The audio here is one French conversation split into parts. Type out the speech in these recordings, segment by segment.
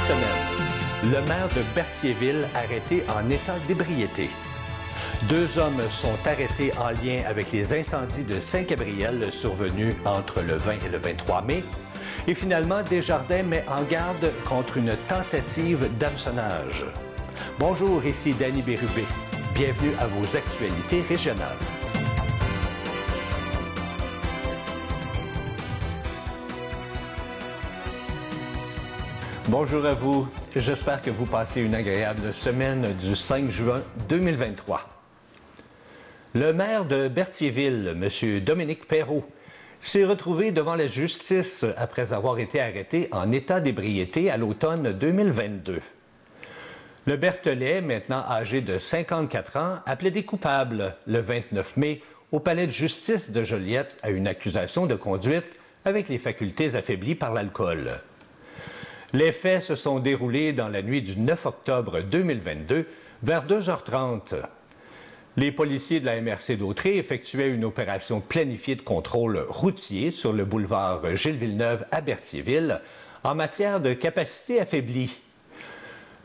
semaine, le maire de Berthierville arrêté en état d'ébriété. 2 hommes sont arrêtés en lien avec les incendies de Saint-Gabriel survenus entre le 20 et le 23 mai. Et finalement, Desjardins met en garde contre une tentative d'hameçonnage. Bonjour, ici Danny Bérubé. Bienvenue à vos actualités régionales. Bonjour à vous. J'espère que vous passez une agréable semaine du 5 juin 2023. Le maire de Berthierville, M. Dominique Perrault, s'est retrouvé devant la justice après avoir été arrêté en état d'ébriété à l'automne 2022. Le Berthelais, maintenant âgé de 54 ans, a plaidé coupable le 29 mai au palais de justice de Joliette à une accusation de conduite avec les facultés affaiblies par l'alcool. Les faits se sont déroulés dans la nuit du 9 octobre 2022, vers 2h30. Les policiers de la MRC d'Autrey effectuaient une opération planifiée de contrôle routier sur le boulevard Gilles-Villeneuve à Berthierville en matière de capacité affaiblie.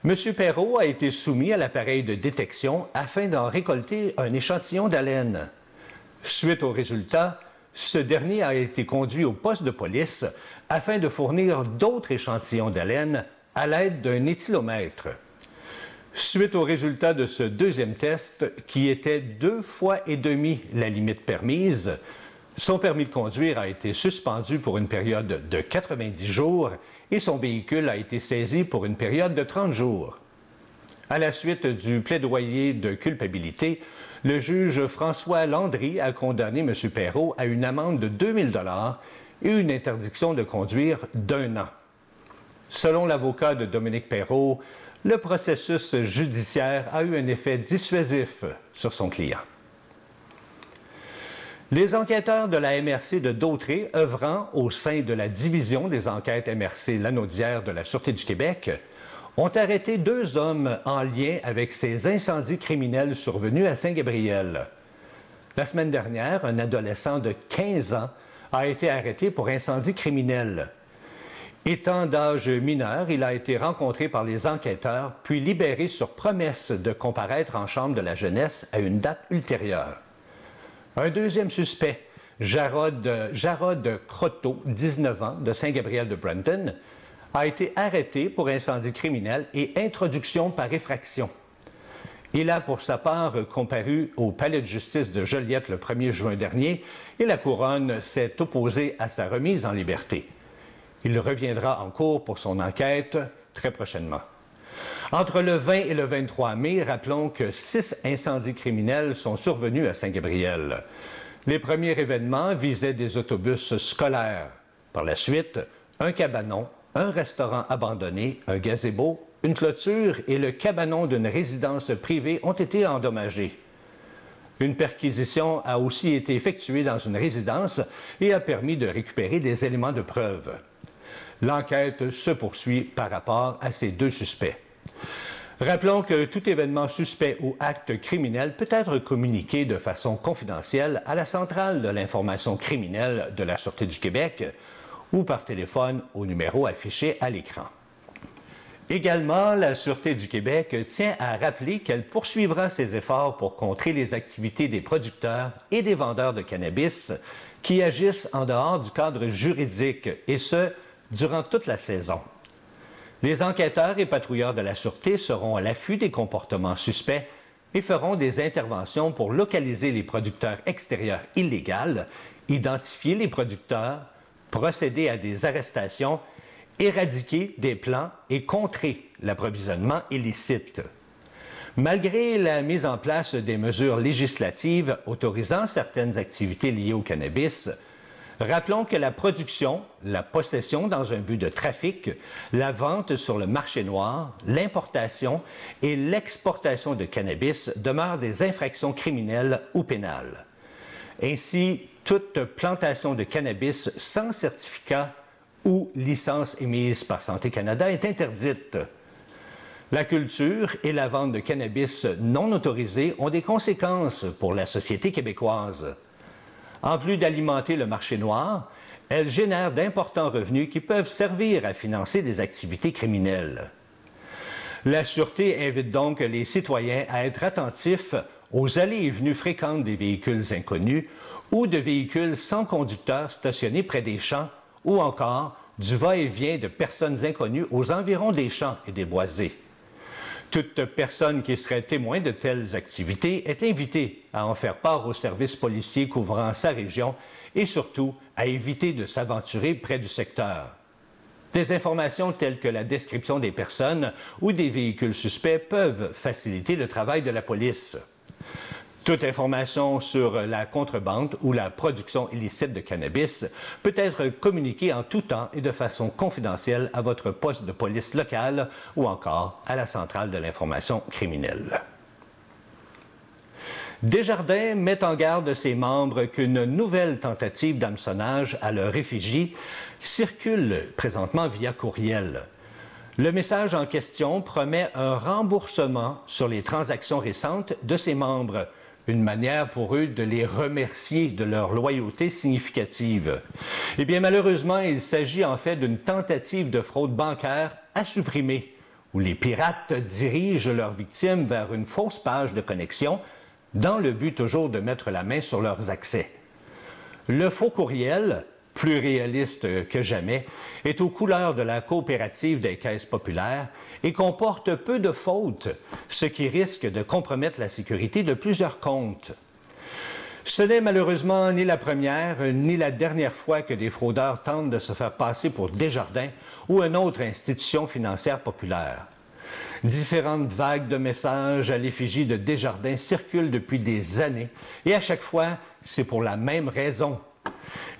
M. Perrault a été soumis à l'appareil de détection afin d'en récolter un échantillon d'haleine. Suite au résultat, ce dernier a été conduit au poste de police afin de fournir d'autres échantillons d'haleine à l'aide d'un éthylomètre. Suite au résultat de ce deuxième test, qui était 2,5 fois la limite permise, son permis de conduire a été suspendu pour une période de 90 jours et son véhicule a été saisi pour une période de 30 jours. À la suite du plaidoyer de culpabilité, le juge François Landry a condamné M. Perrault à une amende de 2 000 $ et une interdiction de conduire d'1 an. Selon l'avocat de Dominique Perrault, le processus judiciaire a eu un effet dissuasif sur son client. Les enquêteurs de la MRC de Dautrey, œuvrant au sein de la division des enquêtes MRC Lanaudière de la Sûreté du Québec, ont arrêté 2 hommes en lien avec ces incendies criminels survenus à Saint-Gabriel. La semaine dernière, un adolescent de 15 ans a été arrêté pour incendie criminel. Étant d'âge mineur, il a été rencontré par les enquêteurs, puis libéré sur promesse de comparaître en chambre de la jeunesse à une date ultérieure. Un deuxième suspect, Jarod Croteau, 19 ans, de Saint-Gabriel-de-Brenton, a été arrêté pour incendie criminel et introduction par effraction. Il a, pour sa part, comparu au palais de justice de Joliette le 1er juin dernier et la Couronne s'est opposée à sa remise en liberté. Il reviendra en cours pour son enquête très prochainement. Entre le 20 et le 23 mai, rappelons que 6 incendies criminels sont survenus à Saint-Gabriel. Les premiers événements visaient des autobus scolaires. Par la suite, un cabanon, un restaurant abandonné, un gazebo, une clôture et le cabanon d'une résidence privée ont été endommagés. Une perquisition a aussi été effectuée dans une résidence et a permis de récupérer des éléments de preuve. L'enquête se poursuit par rapport à ces 2 suspects. Rappelons que tout événement suspect ou acte criminel peut être communiqué de façon confidentielle à la centrale de l'information criminelle de la Sûreté du Québec ou par téléphone au numéro affiché à l'écran. Également, la Sûreté du Québec tient à rappeler qu'elle poursuivra ses efforts pour contrer les activités des producteurs et des vendeurs de cannabis qui agissent en dehors du cadre juridique, et ce, durant toute la saison. Les enquêteurs et patrouilleurs de la Sûreté seront à l'affût des comportements suspects et feront des interventions pour localiser les producteurs extérieurs illégaux, identifier les producteurs, procéder à des arrestations, éradiquer des plans et contrer l'approvisionnement illicite. Malgré la mise en place des mesures législatives autorisant certaines activités liées au cannabis, rappelons que la production, la possession dans un but de trafic, la vente sur le marché noir, l'importation et l'exportation de cannabis demeurent des infractions criminelles ou pénales. Ainsi, toute plantation de cannabis sans certificat ou licence émise par Santé Canada est interdite. La culture et la vente de cannabis non autorisé ont des conséquences pour la société québécoise. En plus d'alimenter le marché noir, elles génèrent d'importants revenus qui peuvent servir à financer des activités criminelles. La Sûreté invite donc les citoyens à être attentifs aux allées et venues fréquentes des véhicules inconnus ou de véhicules sans conducteur stationnés près des champs ou encore du va-et-vient de personnes inconnues aux environs des champs et des boisés. Toute personne qui serait témoin de telles activités est invitée à en faire part aux services policiers couvrant sa région et surtout à éviter de s'aventurer près du secteur. Des informations telles que la description des personnes ou des véhicules suspects peuvent faciliter le travail de la police. Toute information sur la contrebande ou la production illicite de cannabis peut être communiquée en tout temps et de façon confidentielle à votre poste de police local ou encore à la centrale de l'information criminelle. Desjardins met en garde ses membres qu'une nouvelle tentative d'hameçonnage à leur effigie circule présentement via courriel. Le message en question promet un remboursement sur les transactions récentes de ses membres, une manière pour eux de les remercier de leur loyauté significative. Eh bien, malheureusement, il s'agit en fait d'une tentative de fraude bancaire à supprimer, où les pirates dirigent leurs victimes vers une fausse page de connexion, dans le but toujours de mettre la main sur leurs accès. Le faux courriel, plus réaliste que jamais, est aux couleurs de la coopérative des caisses populaires et comporte peu de fautes, ce qui risque de compromettre la sécurité de plusieurs comptes. Ce n'est malheureusement ni la première ni la dernière fois que des fraudeurs tentent de se faire passer pour Desjardins ou une autre institution financière populaire. Différentes vagues de messages à l'effigie de Desjardins circulent depuis des années et à chaque fois, c'est pour la même raison.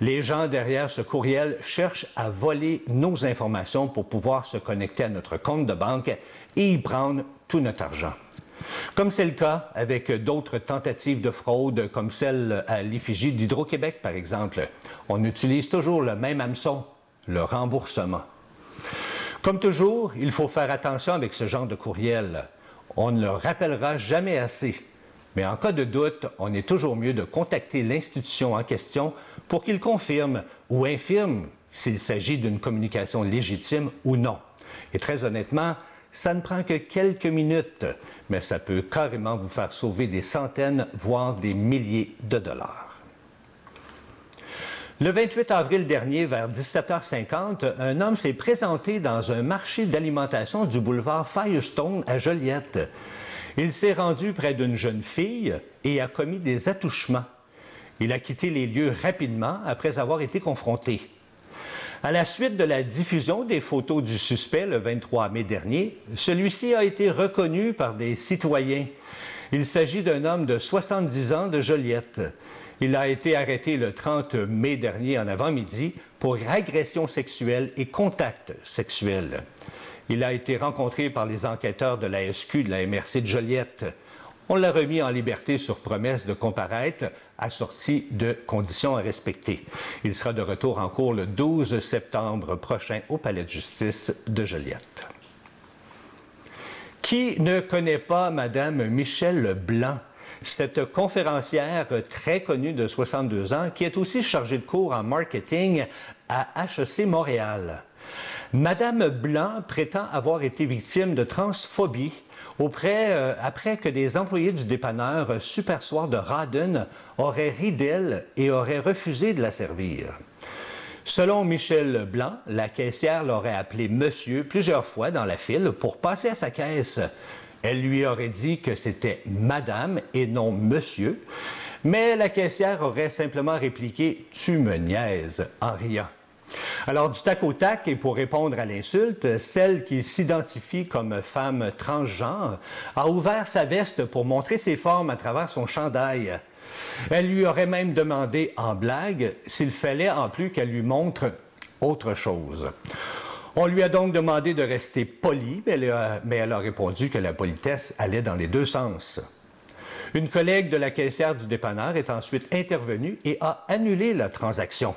Les gens derrière ce courriel cherchent à voler nos informations pour pouvoir se connecter à notre compte de banque et y prendre tout notre argent. Comme c'est le cas avec d'autres tentatives de fraude, comme celle à l'effigie d'Hydro-Québec, par exemple. On utilise toujours le même hameçon, le remboursement. Comme toujours, il faut faire attention avec ce genre de courriel. On ne le rappellera jamais assez. Mais en cas de doute, on est toujours mieux de contacter l'institution en question pour qu'il confirme ou infirme s'il s'agit d'une communication légitime ou non. Et très honnêtement, ça ne prend que quelques minutes, mais ça peut carrément vous faire sauver des centaines, voire des milliers de dollars. Le 28 avril dernier, vers 17h50, un homme s'est présenté dans un marché d'alimentation du boulevard Firestone à Joliette. Il s'est rendu près d'une jeune fille et a commis des attouchements. Il a quitté les lieux rapidement après avoir été confronté. À la suite de la diffusion des photos du suspect le 23 mai dernier, celui-ci a été reconnu par des citoyens. Il s'agit d'un homme de 70 ans de Joliette. Il a été arrêté le 30 mai dernier en avant-midi pour agression sexuelle et contact sexuel. Il a été rencontré par les enquêteurs de la SQ de la MRC de Joliette. On l'a remis en liberté sur promesse de comparaître, assorti de conditions à respecter. Il sera de retour en cours le 12 septembre prochain au Palais de justice de Joliette. Qui ne connaît pas Mme Michèle Blanc, cette conférencière très connue de 62 ans qui est aussi chargée de cours en marketing à HEC Montréal? Madame Blanc prétend avoir été victime de transphobie après que des employés du dépanneur Super-Soir de Rawdon auraient ri d'elle et auraient refusé de la servir. Selon Michèle Blanc, la caissière l'aurait appelé « monsieur » plusieurs fois dans la file pour passer à sa caisse. Elle lui aurait dit que c'était « madame » et non « monsieur », mais la caissière aurait simplement répliqué « tu me niaises » en riant. Alors, du tac au tac, et pour répondre à l'insulte, celle qui s'identifie comme femme transgenre a ouvert sa veste pour montrer ses formes à travers son chandail. Elle lui aurait même demandé, en blague, s'il fallait en plus qu'elle lui montre autre chose. On lui a donc demandé de rester poli, mais elle a répondu que la politesse allait dans les deux sens. Une collègue de la caissière du dépanneur est ensuite intervenue et a annulé la transaction.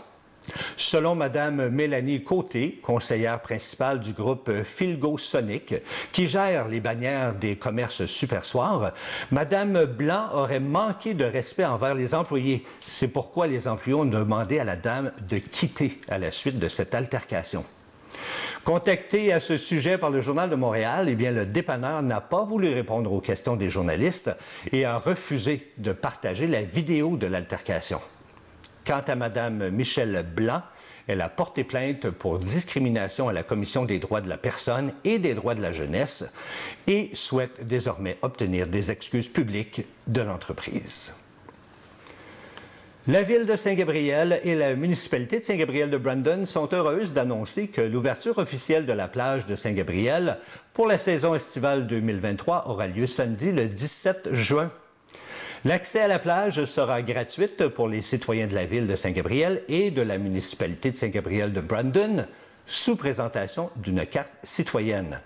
Selon Mme Mélanie Côté, conseillère principale du groupe Philgo-Sonic, qui gère les bannières des commerces Super-Soir, Mme Blanc aurait manqué de respect envers les employés. C'est pourquoi les employés ont demandé à la dame de quitter à la suite de cette altercation. Contacté à ce sujet par le Journal de Montréal, eh bien, le dépanneur n'a pas voulu répondre aux questions des journalistes et a refusé de partager la vidéo de l'altercation. Quant à Mme Michelle Blanc, elle a porté plainte pour discrimination à la Commission des droits de la personne et des droits de la jeunesse et souhaite désormais obtenir des excuses publiques de l'entreprise. La Ville de Saint-Gabriel et la municipalité de Saint-Gabriel de Brandon sont heureuses d'annoncer que l'ouverture officielle de la plage de Saint-Gabriel pour la saison estivale 2023 aura lieu samedi le 17 juin. L'accès à la plage sera gratuit pour les citoyens de la Ville de Saint-Gabriel et de la municipalité de Saint-Gabriel de Brandon, sous présentation d'une carte citoyenne.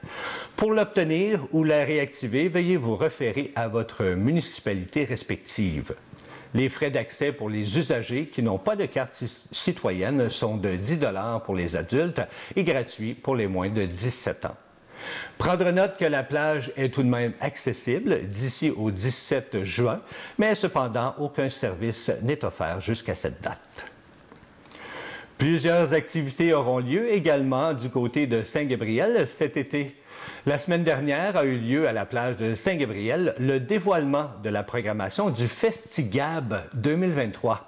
Pour l'obtenir ou la réactiver, veuillez vous référer à votre municipalité respective. Les frais d'accès pour les usagers qui n'ont pas de carte citoyenne sont de 10 $ pour les adultes et gratuits pour les moins de 17 ans. Prendre note que la plage est tout de même accessible d'ici au 17 juin, mais cependant, aucun service n'est offert jusqu'à cette date. Plusieurs activités auront lieu également du côté de Saint-Gabriel cet été. La semaine dernière a eu lieu à la plage de Saint-Gabriel le dévoilement de la programmation du Festigab 2023.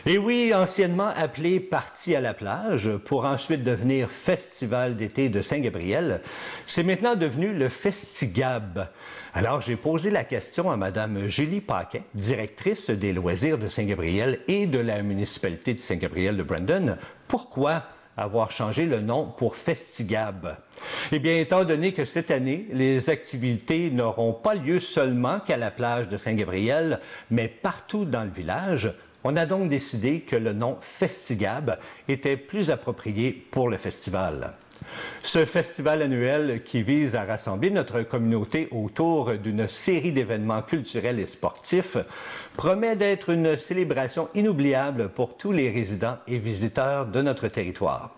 Et oui, anciennement appelé Partie à la plage, pour ensuite devenir Festival d'été de Saint-Gabriel, c'est maintenant devenu le Festigab. Alors, j'ai posé la question à Mme Julie Paquin, directrice des loisirs de Saint-Gabriel et de la municipalité de Saint-Gabriel de Brandon. Pourquoi avoir changé le nom pour Festigab? Eh bien, étant donné que cette année, les activités n'auront pas lieu seulement qu'à la plage de Saint-Gabriel, mais partout dans le village, on a donc décidé que le nom Festigab était plus approprié pour le festival. Ce festival annuel qui vise à rassembler notre communauté autour d'une série d'événements culturels et sportifs promet d'être une célébration inoubliable pour tous les résidents et visiteurs de notre territoire.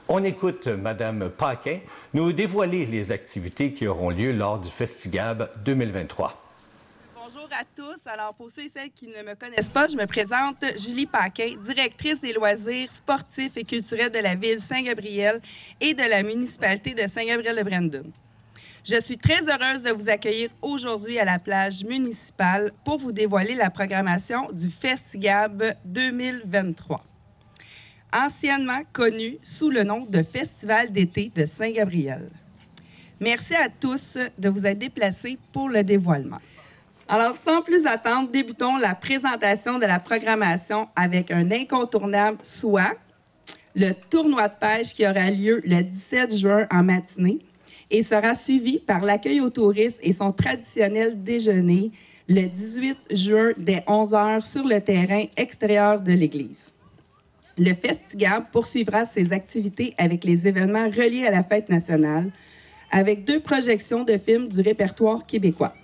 On écoute Mme Paquin nous dévoiler les activités qui auront lieu lors du Festigab 2023. Bonjour à tous. Alors, pour ceux et celles qui ne me connaissent pas, je me présente Julie Paquin, directrice des loisirs sportifs et culturels de la Ville Saint-Gabriel et de la municipalité de Saint-Gabriel-de-Brandon. Je suis très heureuse de vous accueillir aujourd'hui à la plage municipale pour vous dévoiler la programmation du Festigab 2023, anciennement connu sous le nom de Festival d'été de Saint-Gabriel. Merci à tous de vous être déplacés pour le dévoilement. Alors, sans plus attendre, débutons la présentation de la programmation avec un incontournable, soit le tournoi de pêche qui aura lieu le 17 juin en matinée et sera suivi par l'accueil aux touristes et son traditionnel déjeuner le 18 juin dès 11 h sur le terrain extérieur de l'église. Le Festigab poursuivra ses activités avec les événements reliés à la fête nationale, avec 2 projections de films du répertoire québécois.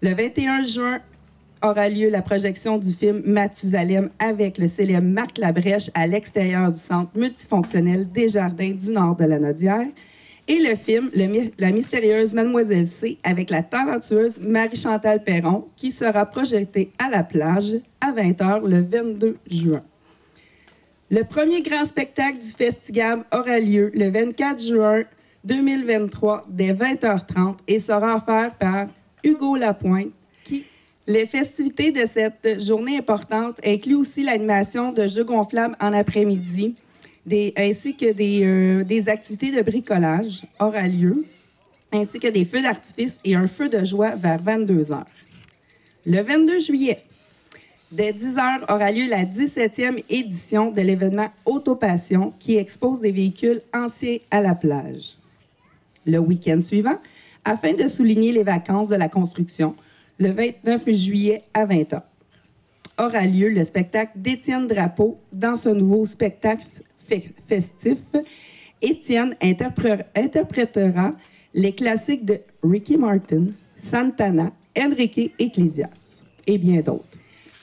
Le 21 juin aura lieu la projection du film Mathusalem avec le célèbre Marc Labrèche à l'extérieur du centre multifonctionnel des Jardins du Nord de la Naudière et le film La mystérieuse Mademoiselle C avec la talentueuse Marie-Chantal Perron qui sera projeté à la plage à 20 h le 22 juin. Le premier grand spectacle du Festigab aura lieu le 24 juin 2023 dès 20 h 30 et sera offert par Hugo Lapointe. Les festivités de cette journée importante incluent aussi l'animation de jeux gonflables en après-midi, ainsi que des activités de bricolage aura lieu, ainsi que des feux d'artifice et un feu de joie vers 22 h. Le 22 juillet, dès 10 h, aura lieu la 17e édition de l'événement Autopassion qui expose des véhicules anciens à la plage. Le week-end suivant, afin de souligner les vacances de la construction, le 29 juillet à 20 h, aura lieu le spectacle d'Étienne Drapeau. Dans ce nouveau spectacle festif, Étienne interprétera les classiques de Ricky Martin, Santana, Enrique Iglesias et bien d'autres.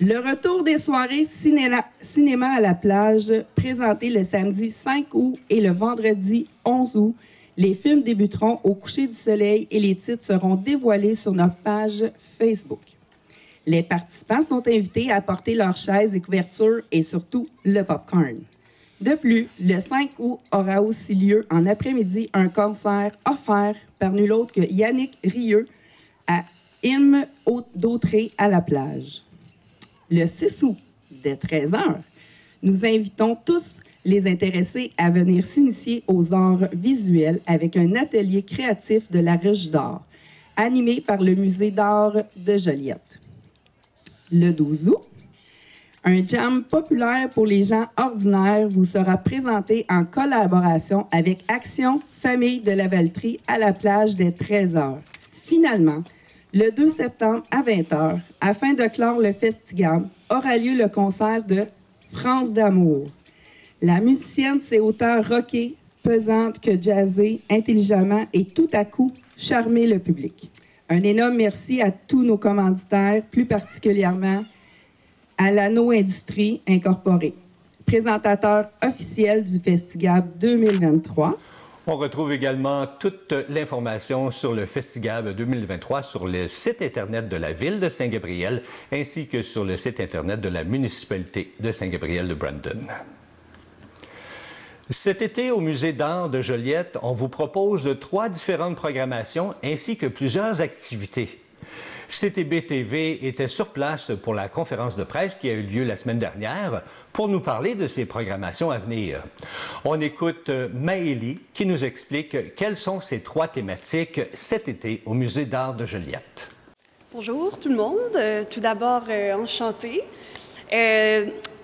Le retour des soirées cinéma à la plage, présenté le samedi 5 août et le vendredi 11 août. Les films débuteront au coucher du soleil et les titres seront dévoilés sur notre page Facebook. Les participants sont invités à apporter leurs chaises et couvertures et surtout le popcorn. De plus, le 5 août aura aussi lieu en après-midi un concert offert par nul autre que Yannick Rieu à Im d'Autré à la plage. Le 6 août, dès 13h, nous invitons tous les intéressés à venir s'initier aux arts visuels avec un atelier créatif de la Ruche d'Or, animé par le Musée d'art de Joliette. Le 12 août, un jam populaire pour les gens ordinaires vous sera présenté en collaboration avec Action Famille de la Valtrie à la plage dès 13h. Finalement, le 2 septembre à 20h, afin de clore le Festigab, aura lieu le concert de France d'amour. La musicienne s'est autant rockée, pesante que jazzée, intelligemment et tout à coup charmer le public. Un énorme merci à tous nos commanditaires, plus particulièrement à l'Anneau Industrie Incorporée, présentateur officiel du Festigab 2023. On retrouve également toute l'information sur le Festigab 2023 sur le site Internet de la Ville de Saint-Gabriel ainsi que sur le site Internet de la municipalité de Saint-Gabriel de Brandon. Cet été, au Musée d'art de Joliette, on vous propose 3 différentes programmations ainsi que plusieurs activités. CTB-TV était sur place pour la conférence de presse qui a eu lieu la semaine dernière pour nous parler de ces programmations à venir. On écoute Maëlie qui nous explique quelles sont ces 3 thématiques cet été au Musée d'art de Joliette. Bonjour tout le monde. Tout d'abord, enchantée.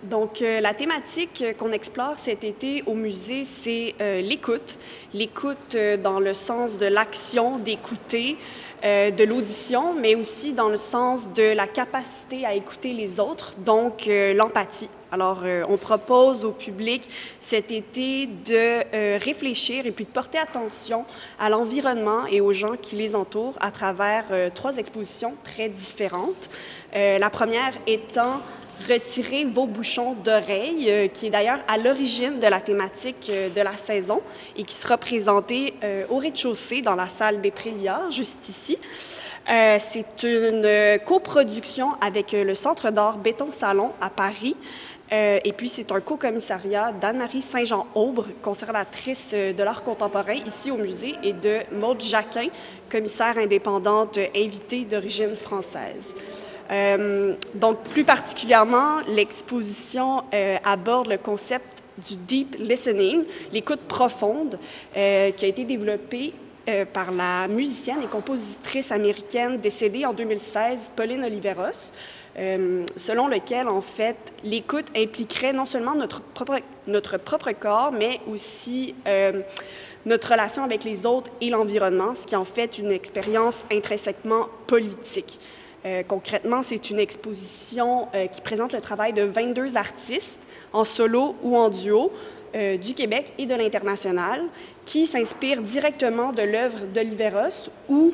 Donc, la thématique qu'on explore cet été au musée, c'est l'écoute. L'écoute dans le sens de l'action, d'écouter, de l'audition, mais aussi dans le sens de la capacité à écouter les autres, donc l'empathie. Alors, on propose au public cet été de réfléchir et puis de porter attention à l'environnement et aux gens qui les entourent à travers 3 expositions très différentes. La première étant Retirez vos bouchons d'oreilles, qui est d'ailleurs à l'origine de la thématique de la saison et qui sera présentée au rez-de-chaussée dans la salle des Préliards, juste ici. C'est une coproduction avec le Centre d'art Béton Salon à Paris. Et puis, c'est un co-commissariat d'Anne-Marie Saint-Jean-Aubre, conservatrice de l'art contemporain ici au musée, et de Maude Jacquin, commissaire indépendante invitée d'origine française. Donc, plus particulièrement, l'exposition aborde le concept du deep listening, l'écoute profonde, qui a été développée par la musicienne et compositrice américaine décédée en 2016, Pauline Oliveros, selon lequel, en fait, l'écoute impliquerait non seulement notre propre corps, mais aussi notre relation avec les autres et l'environnement, ce qui en fait une expérience intrinsèquement politique. Concrètement, c'est une exposition qui présente le travail de 22 artistes en solo ou en duo du Québec et de l'international qui s'inspirent directement de l'œuvre d'Oliveros ou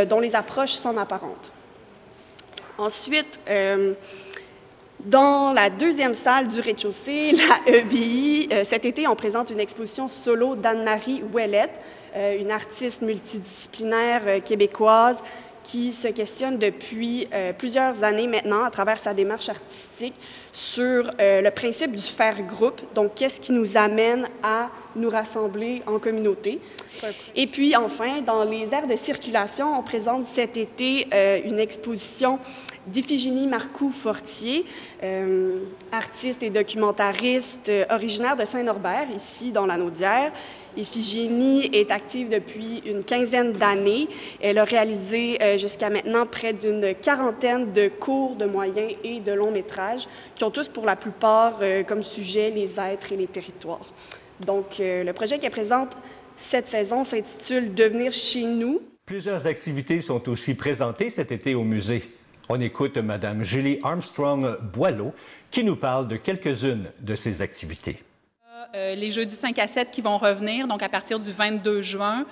dont les approches sont apparentes. Ensuite, dans la deuxième salle du rez-de-chaussée, la EBI, cet été, on présente une exposition solo d'Anne-Marie Ouellette, une artiste multidisciplinaire québécoise qui se questionne depuis plusieurs années maintenant à travers sa démarche artistique sur le principe du faire groupe. Donc, qu'est-ce qui nous amène à nous rassembler en communauté? Et puis, enfin, dans les aires de circulation, on présente cet été une exposition d'Iphigénie Marcoux-Fortier, artiste et documentariste originaire de Saint-Norbert, ici dans la Naudière. Iphigénie est active depuis une quinzaine d'années. Elle a réalisé jusqu'à maintenant près d'une quarantaine de courts, de moyens et de longs métrages qui ont tous pour la plupart comme sujet les êtres et les territoires. Donc, le projet qu'elle présente cette saison s'intitule « Devenir chez nous ». Plusieurs activités sont aussi présentées cet été au musée. On écoute Mme Julie Armstrong-Boileau qui nous parle de quelques-unes de ces activités. Les jeudis 5 à 7 qui vont revenir, donc à partir du 22 juin,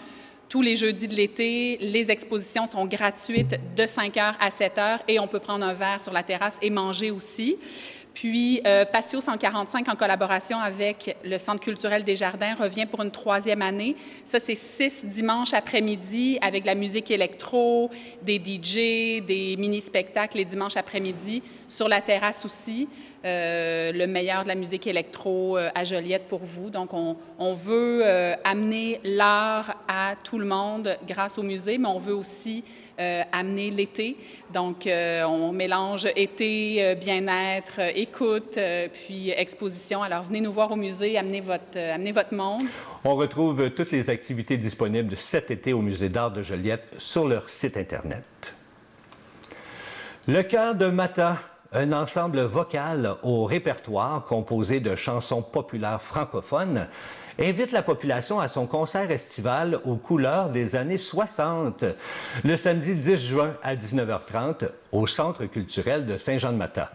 tous les jeudis de l'été. Les expositions sont gratuites de 5h à 7h et on peut prendre un verre sur la terrasse et manger aussi. Puis, Patio 145, en collaboration avec le Centre culturel des Jardins, revient pour une 3e année. Ça, c'est 6 dimanches après-midi avec de la musique électro, des DJ, des mini-spectacles les dimanches après-midi. Sur la terrasse aussi, le meilleur de la musique électro à Joliette pour vous. Donc, on veut amener l'art à tout le monde grâce au musée, mais on veut aussi amener l'été. Donc, on mélange été, bien-être, écoute, puis exposition. Alors, venez nous voir au musée, amenez votre monde. On retrouve toutes les activités disponibles cet été au Musée d'art de Joliette sur leur site Internet. Le chœur de Mata, un ensemble vocal au répertoire composé de chansons populaires francophones, invite la population à son concert estival aux couleurs des années 60, le samedi 10 juin à 19h30 au Centre culturel de Saint-Jean-de-Mata.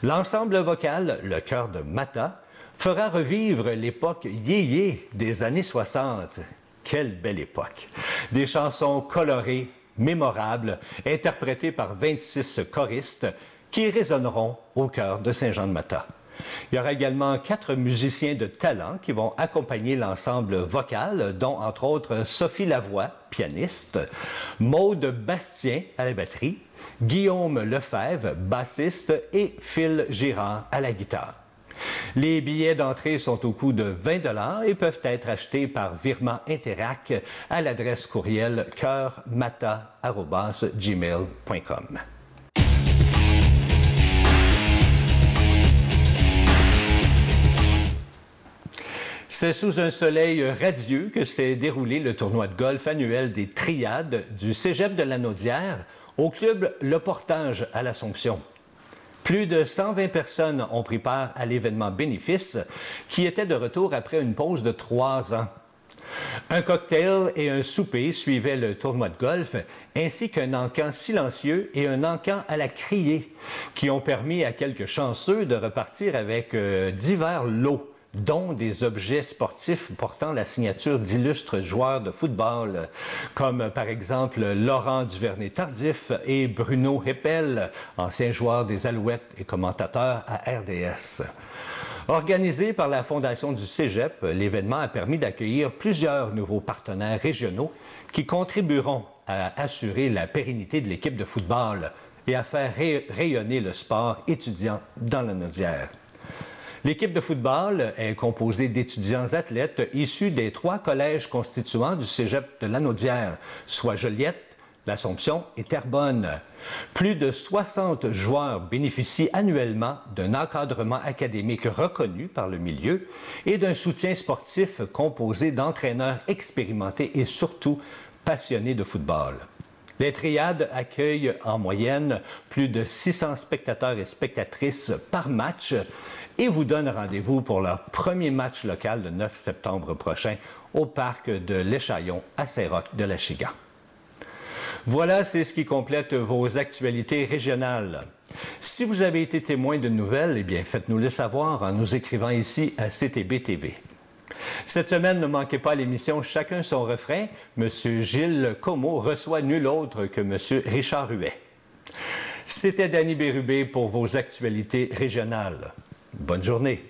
L'ensemble vocal, le chœur de Mata, fera revivre l'époque yéyé des années 60. Quelle belle époque! Des chansons colorées, mémorables, interprétées par 26 choristes qui résonneront au cœur de Saint-Jean-de-Mata. Il y aura également 4 musiciens de talent qui vont accompagner l'ensemble vocal, dont entre autres Sophie Lavoie, pianiste, Maude Bastien à la batterie, Guillaume Lefebvre, bassiste, et Phil Girard à la guitare. Les billets d'entrée sont au coût de 20 $ et peuvent être achetés par virement Interac à l'adresse courriel coeurmata@gmail.com. C'est sous un soleil radieux que s'est déroulé le tournoi de golf annuel des Triades du Cégep de Lanaudière au club Le Portage à l'Assomption. Plus de 120 personnes ont pris part à l'événement bénéfice qui était de retour après une pause de 3 ans. Un cocktail et un souper suivaient le tournoi de golf, ainsi qu'un encan silencieux et un encan à la criée, qui ont permis à quelques chanceux de repartir avec divers lots, dont des objets sportifs portant la signature d'illustres joueurs de football, comme par exemple Laurent Duvernay-Tardif et Bruno Heppel, anciens joueurs des Alouettes et commentateurs à RDS. Organisé par la Fondation du Cégep, l'événement a permis d'accueillir plusieurs nouveaux partenaires régionaux qui contribueront à assurer la pérennité de l'équipe de football et à faire rayonner le sport étudiant dans la Lanaudière. L'équipe de football est composée d'étudiants athlètes issus des 3 collèges constituants du Cégep de Lanaudière, soit Joliette, l'Assomption et Terrebonne. Plus de 60 joueurs bénéficient annuellement d'un encadrement académique reconnu par le milieu et d'un soutien sportif composé d'entraîneurs expérimentés et surtout passionnés de football. Les Triades accueillent en moyenne plus de 600 spectateurs et spectatrices par match et vous donnent rendez-vous pour leur premier match local le 9 septembre prochain au parc de l'Échaillon à Saint-Roch-de-la-Chigan. Voilà, c'est ce qui complète vos actualités régionales. Si vous avez été témoin de nouvelles, eh bien, faites-nous le savoir en nous écrivant ici à CTB-TV. Cette semaine, ne manquez pas l'émission Chacun son refrain. M. Gilles Comeau reçoit nul autre que M. Richard Huet. C'était Danny Bérubé pour vos actualités régionales. Bonne journée.